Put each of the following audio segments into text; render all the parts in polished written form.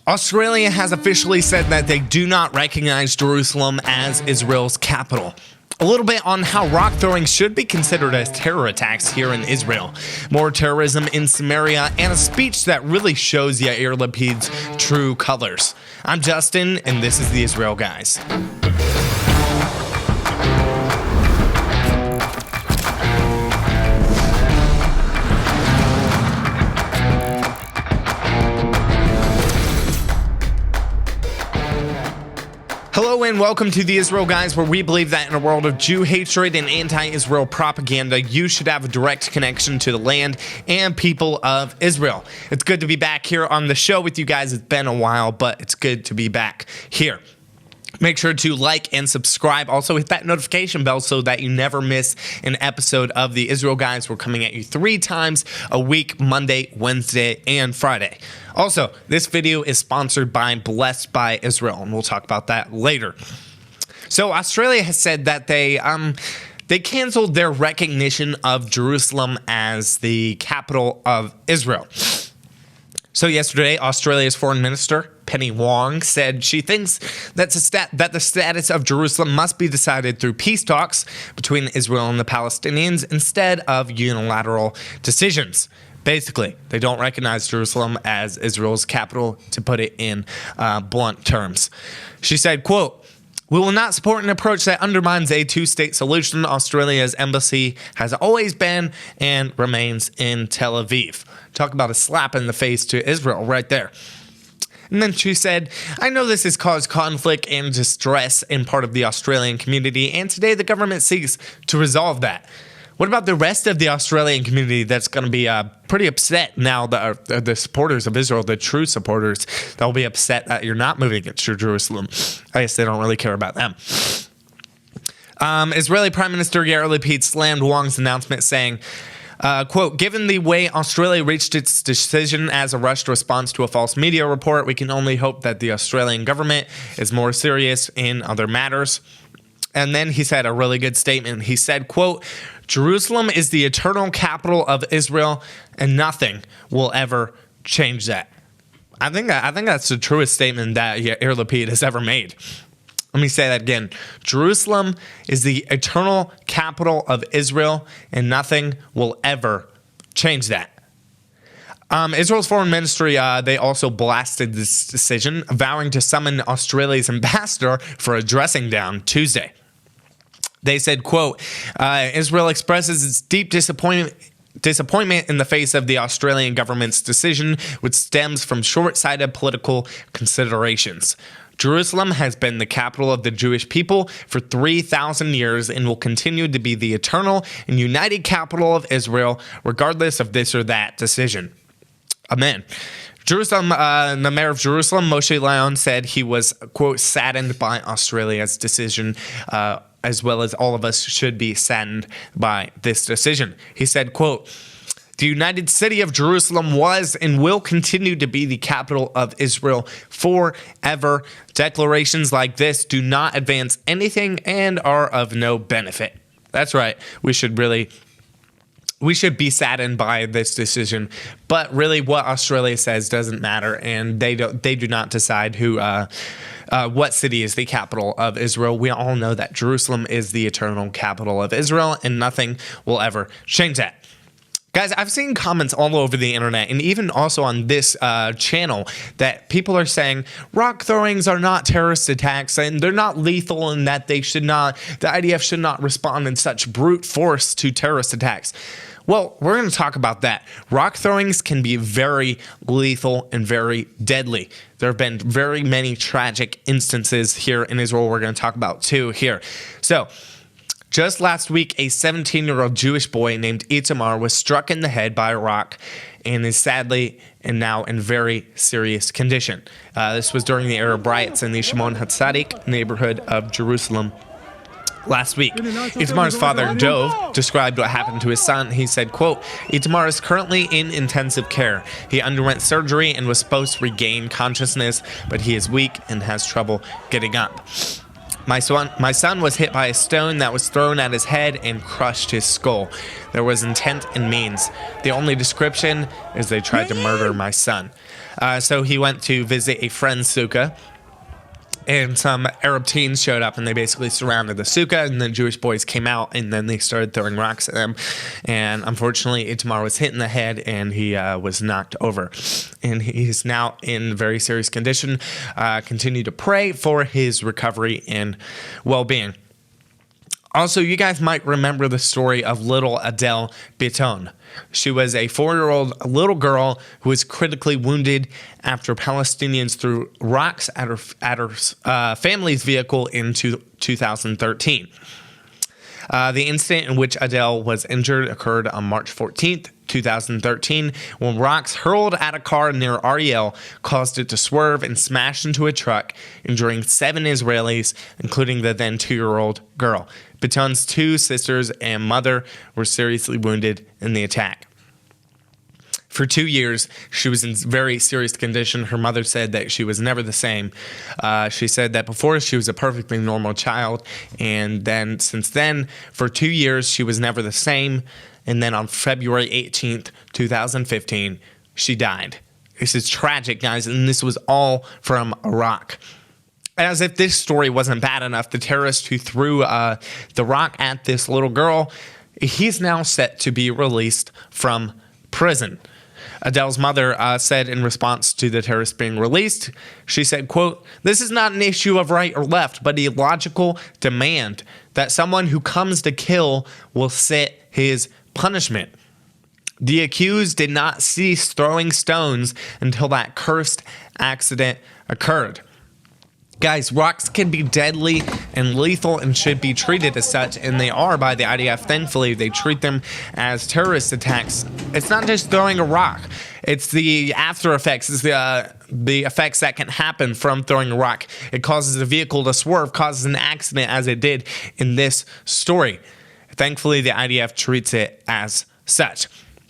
Australia has officially said that they do not recognize Jerusalem as Israel's capital. A little bit on how rock throwing should be considered as terror attacks here in Israel. More terrorism in Samaria, and a speech that really shows Yair Lapid's true colors. I'm Justin, and this is the Israel Guys. Hello and welcome to the Israel Guys, where we believe that in a world of Jew hatred and anti-Israel propaganda, you should have a direct connection to the land and people of Israel. It's good to be back here on the show with you guys. It's been a while, but it's good to be back here. Make sure to like and subscribe. Also hit that notification bell so that you never miss an episode of the Israel Guys. We're coming at you 3 times a week, Monday, Wednesday, and Friday. Also, this video is sponsored by Blessed by Israel, and we'll talk about that later. So Australia has said that they canceled their recognition of Jerusalem as the capital of Israel. So yesterday, Australia's Foreign Minister, Penny Wong, said she thinks that the status of Jerusalem must be decided through peace talks between Israel and the Palestinians instead of unilateral decisions. Basically, they don't recognize Jerusalem as Israel's capital, to put it in blunt terms. She said, quote, "We will not support an approach that undermines a two-state solution. Australia's embassy has always been and remains in Tel Aviv." Talk about a slap in the face to Israel right there. And then she said, "I know this has caused conflict and distress in part of the Australian community, and today the government seeks to resolve that." What about the rest of the Australian community that's going to be pretty upset now, the supporters of Israel, the true supporters, they'll be upset that you're not moving it to Jerusalem? I guess they don't really care about them. Israeli Prime Minister Yair Lapid slammed Wong's announcement, saying, quote, "Given the way Australia reached its decision as a rushed response to a false media report, we can only hope that the Australian government is more serious in other matters." And then he said a really good statement. He said, quote, "Jerusalem is the eternal capital of Israel, and nothing will ever change that." I think that's the truest statement that Yair Lapid has ever made. Let me say that again. Jerusalem is the eternal capital of Israel, and nothing will ever change that. Israel's foreign ministry, they also blasted this decision, vowing to summon Australia's ambassador for a dressing down Tuesday. They said, quote, "Israel expresses its deep disappointment in the face of the Australian government's decision, which stems from short-sighted political considerations. Jerusalem has been the capital of the Jewish people for 3,000 years and will continue to be the eternal and united capital of Israel, regardless of this or that decision. Amen." Jerusalem, the mayor of Jerusalem, Moshe Leon, said he was, quote, "saddened by Australia's decision, as well as all of us should be saddened by this decision." He said, quote, "The United City of Jerusalem was and will continue to be the capital of Israel forever. Declarations like this do not advance anything and are of no benefit." That's right. We should be saddened by this decision, but really what Australia says doesn't matter, and they do not decide what city is the capital of Israel. We all know that Jerusalem is the eternal capital of Israel, and nothing will ever change that. Guys, I've seen comments all over the internet and even also on this channel that people are saying rock throwings are not terrorist attacks and they're not lethal, and that the IDF should not respond in such brute force to terrorist attacks. Well, we're going to talk about that. Rock throwings can be very lethal and very deadly. There have been very many tragic instances here in Israel we're going to talk about too here. So, just last week, a 17-year-old Jewish boy named Itamar was struck in the head by a rock and is sadly and now in very serious condition. This was during the Arab riots in the Shimon HaTzadik neighborhood of Jerusalem last week. Itamar's father, Dov, described what happened to his son. He said, quote, "Itamar is currently in intensive care. He underwent surgery and was supposed to regain consciousness, but he is weak and has trouble getting up." My son was hit by a stone that was thrown at his head and crushed his skull. There was intent and means. The only description is they tried to murder my son. So he went to visit a friend's sukkah, and some Arab teens showed up, and they basically surrounded the sukkah, and the Jewish boys came out, and then they started throwing rocks at them. And unfortunately, Itamar was hit in the head, and he was knocked over. And he's now in very serious condition. Continue to pray for his recovery and well-being. Also, you guys might remember the story of little Adele Biton. She was a 4-year-old little girl who was critically wounded after Palestinians threw rocks at her family's vehicle in 2013. The incident in which Adele was injured occurred on March 14th, 2013, when rocks hurled at a car near Ariel caused it to swerve and smash into a truck, injuring 7 Israelis, including the then 2-year-old girl. Biton's 2 sisters and mother were seriously wounded in the attack. For 2 years, she was in very serious condition. Her mother said that she was never the same. She said that before she was a perfectly normal child, and then since then, for 2 years, she was never the same. And then on February 18th, 2015, she died. This is tragic, guys, and this was all from Iraq. As if this story wasn't bad enough, the terrorist who threw the rock at this little girl, he's now set to be released from prison. Adele's mother said in response to the terrorist being released, she said, quote, "This is not an issue of right or left, but a logical demand that someone who comes to kill will sit his punishment. The accused did not cease throwing stones until that cursed accident occurred." Guys, rocks can be deadly and lethal and should be treated as such, and they are by the IDF. Thankfully, they treat them as terrorist attacks. It's not just throwing a rock. It's the after effects. It's the effects that can happen from throwing a rock. It causes a vehicle to swerve, causes an accident as it did in this story. Thankfully, the IDF treats it as such.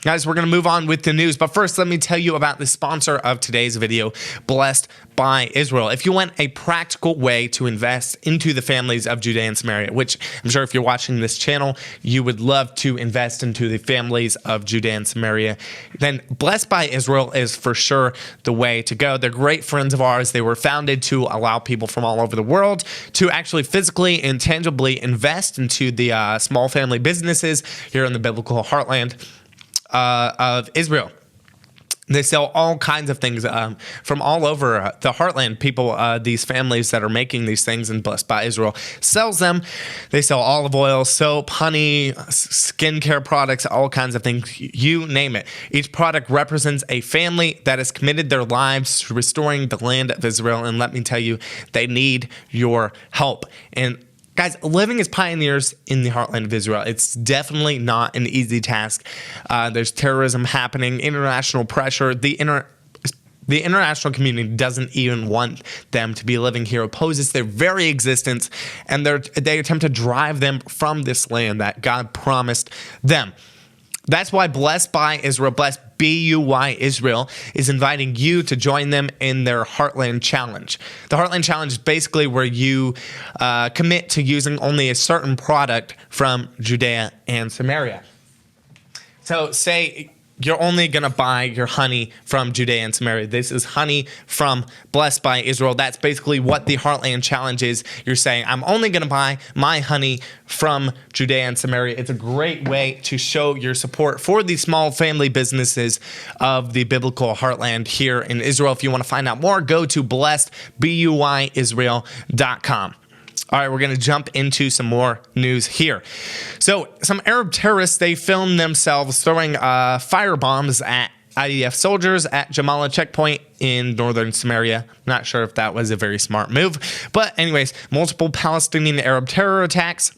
Guys, we're going to move on with the news, but first let me tell you about the sponsor of today's video, Blessed by Israel. If you want a practical way to invest into the families of Judea and Samaria, which I'm sure if you're watching this channel, you would love to invest into the families of Judea and Samaria, then Blessed by Israel is for sure the way to go. They're great friends of ours. They were founded to allow people from all over the world to actually physically and tangibly invest into the small family businesses here in the biblical heartland of Israel. They sell all kinds of things from all over the heartland. People, these families that are making these things, and Blessed by Israel sells them. They sell olive oil, soap, honey, skincare products, all kinds of things. You name it. Each product represents a family that has committed their lives to restoring the land of Israel. And let me tell you, they need your help. And guys, living as pioneers in the heartland of Israel, it's definitely not an easy task. There's terrorism happening, international pressure. The international community doesn't even want them to be living here, opposes their very existence, and they attempt to drive them from this land that God promised them. That's why Blessed by Israel, Blessed BUY Israel, is inviting you to join them in their Heartland Challenge. The Heartland Challenge is basically where you commit to using only a certain product from Judea and Samaria. So say you're only going to buy your honey from Judea and Samaria. This is honey from Blessed by Israel. That's basically what the Heartland Challenge is. You're saying, I'm only going to buy my honey from Judea and Samaria. It's a great way to show your support for the small family businesses of the biblical heartland here in Israel. If you want to find out more, go to blessedbuyisrael.com. All right, we're going to jump into some more news here. So some Arab terrorists, they filmed themselves throwing fire bombs at IDF soldiers at Jamala checkpoint in northern Samaria. Not sure if that was a very smart move. But anyways, multiple Palestinian Arab terror attacks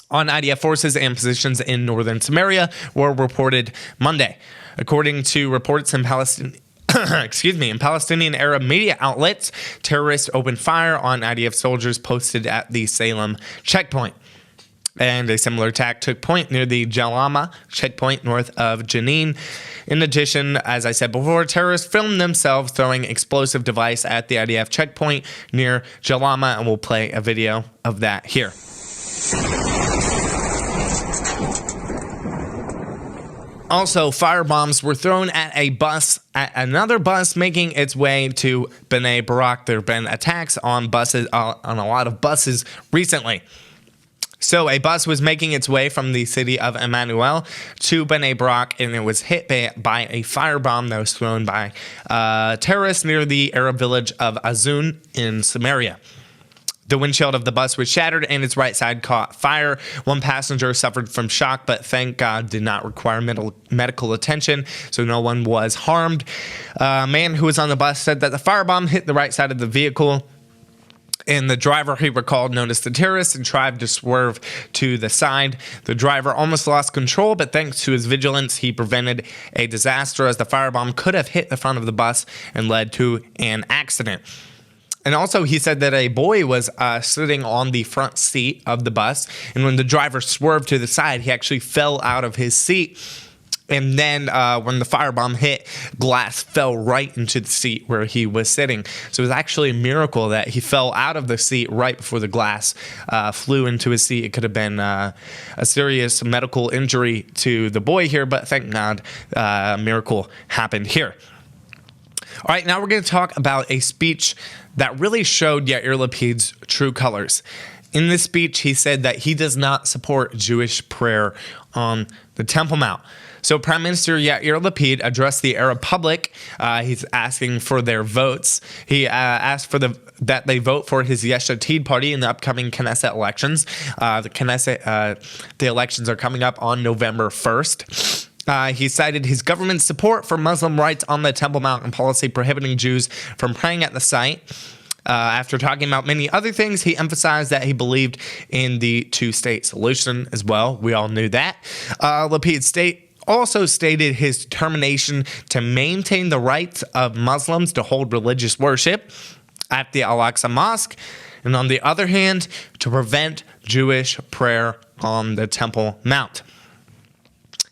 on IDF forces and positions in northern Samaria were reported Monday. According to reports in Palestinian Arab media outlets, terrorists opened fire on IDF soldiers posted at the Salem checkpoint. And a similar attack took point near the Jalama checkpoint north of Jenin. In addition, as I said before, terrorists filmed themselves throwing explosive device at the IDF checkpoint near Jalama, and we'll play a video of that here. Also, firebombs were thrown at another bus making its way to Bnei Barak. There have been attacks on buses, on a lot of buses recently. So a bus was making its way from the city of Emmanuel to Bnei Barak, and it was hit by a firebomb that was thrown by terrorists near the Arab village of Azun in Samaria. The windshield of the bus was shattered and its right side caught fire. One passenger suffered from shock, but thank God did not require medical attention, so no one was harmed. A man who was on the bus said that the firebomb hit the right side of the vehicle, and the driver, he recalled, noticed the terrorists and tried to swerve to the side. The driver almost lost control, but thanks to his vigilance, he prevented a disaster, as the firebomb could have hit the front of the bus and led to an accident. And also, he said that a boy was sitting on the front seat of the bus, and when the driver swerved to the side, he actually fell out of his seat. And then when the firebomb hit, glass fell right into the seat where he was sitting. So it was actually a miracle that he fell out of the seat right before the glass flew into his seat. It could have been a serious medical injury to the boy here, but thank God a miracle happened here. All right, now we're going to talk about a speech that really showed Yair Lapid's true colors. In this speech, he said that he does not support Jewish prayer on the Temple Mount. So Prime Minister Yair Lapid addressed the Arab public. He's asking for their votes. He asked that they vote for his Yesh Atid party in the upcoming Knesset elections. The elections are coming up on November 1st. He cited his government's support for Muslim rights on the Temple Mount and policy prohibiting Jews from praying at the site. After talking about many other things, he emphasized that he believed in the two-state solution as well. We all knew that. Lapid also stated his determination to maintain the rights of Muslims to hold religious worship at the Al-Aqsa Mosque, and on the other hand, to prevent Jewish prayer on the Temple Mount.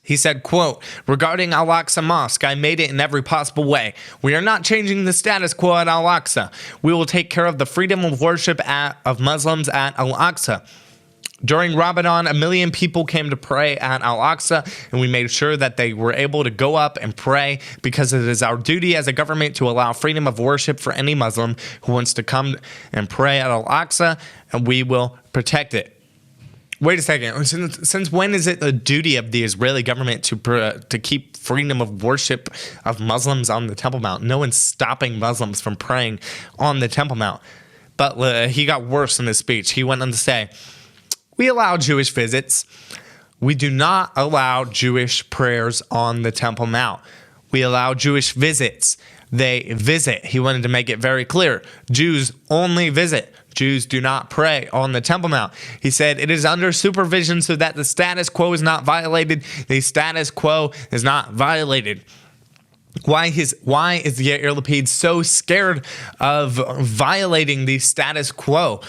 He said, quote, regarding Al-Aqsa Mosque, I made it in every possible way. We are not changing the status quo at Al-Aqsa. We will take care of the freedom of worship of Muslims at Al-Aqsa. During Ramadan, 1 million people came to pray at Al-Aqsa, and we made sure that they were able to go up and pray, because it is our duty as a government to allow freedom of worship for any Muslim who wants to come and pray at Al-Aqsa, and we will protect it. Wait a second. Since when is it the duty of the Israeli government to keep freedom of worship of Muslims on the Temple Mount? No one's stopping Muslims from praying on the Temple Mount. But he got worse in his speech. He went on to say, we allow Jewish visits. We do not allow Jewish prayers on the Temple Mount. We allow Jewish visits. They visit. He wanted to make it very clear. Jews only visit. Jews do not pray on the Temple Mount. He said it is under supervision so that the status quo is not violated. The status quo is not violated. Why is Yair Lapid so scared of violating the status quo?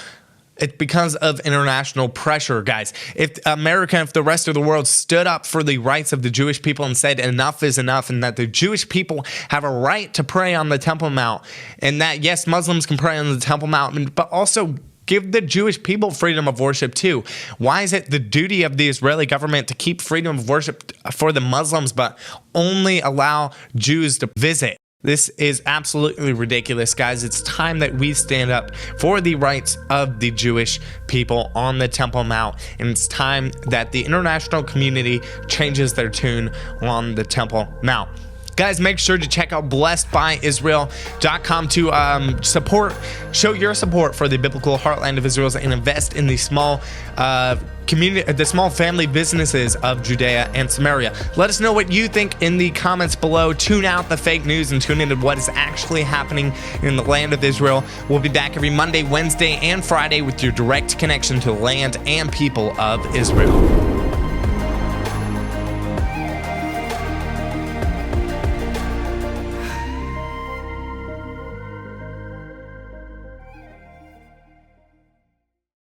It's because of international pressure, guys. If the rest of the world stood up for the rights of the Jewish people and said enough is enough, and that the Jewish people have a right to pray on the Temple Mount, and that, yes, Muslims can pray on the Temple Mount, but also give the Jewish people freedom of worship too. Why is it the duty of the Israeli government to keep freedom of worship for the Muslims, but only allow Jews to visit? This is absolutely ridiculous, guys. It's time that we stand up for the rights of the Jewish people on the Temple Mount, and it's time that the international community changes their tune on the Temple Mount. Guys, make sure to check out blessedbyisrael.com to show your support for the biblical heartland of Israel and invest in the small community, the small family businesses of Judea and Samaria. Let us know what you think in the comments below. Tune out the fake news and tune into what is actually happening in the land of Israel. We'll be back every Monday, Wednesday, and Friday with your direct connection to the land and people of Israel.